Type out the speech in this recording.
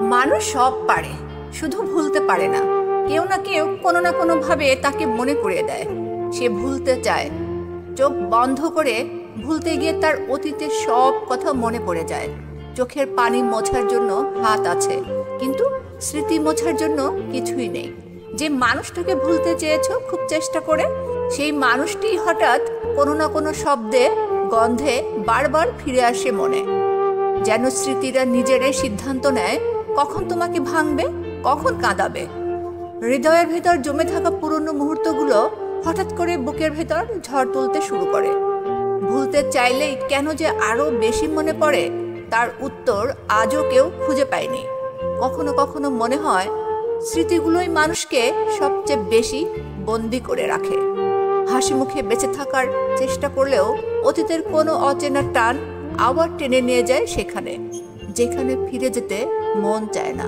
মানুষ সব পারে, শুধু ভুলতে পারে না। কেউ না কেউ কোনো না কোনো ভাবে তাকে মনে করিয়ে দেয় সে ভুলতে চায়। চোখ বন্ধ করে ভুলতে গিয়ে তার অতীতের সব কথা মনে পড়ে যায়। চোখের পানি মোছার জন্য হাত আছে, কিন্তু স্মৃতি মোছার জন্য কিছুই নেই। যে মানুষটাকে ভুলতে চেয়েছো খুব চেষ্টা করে, সেই মানুষটি হঠাৎ কোনো না কোনো শব্দে, গন্ধে বারবার ফিরে আসে মনে। যেন স্মৃতিরা নিজেরাই সিদ্ধান্ত নেয় কখন তোমাকে ভাঙবে, কখন কাঁদাবে। হৃদয়ের ভেতর জমে থাকা পুরনো মুহূর্তগুলো হঠাৎ করে বুকের ভেতর ঝড় তুলতে শুরু করে। ভুলতে চাইলেই কেন যে আরো বেশি মনে পড়ে, তার উত্তর আজও কেউ খুঁজে পায়নি। কখনো কখনো মনে হয় স্মৃতিগুলোই মানুষকে সবচেয়ে বেশি বন্দি করে রাখে। হাসি মুখে বেঁচে থাকার চেষ্টা করলেও অতীতের কোনো অচেনা টান আবার টেনে নিয়ে যায় সেখানে, যেখানে ফিরে যেতে মন চায় না।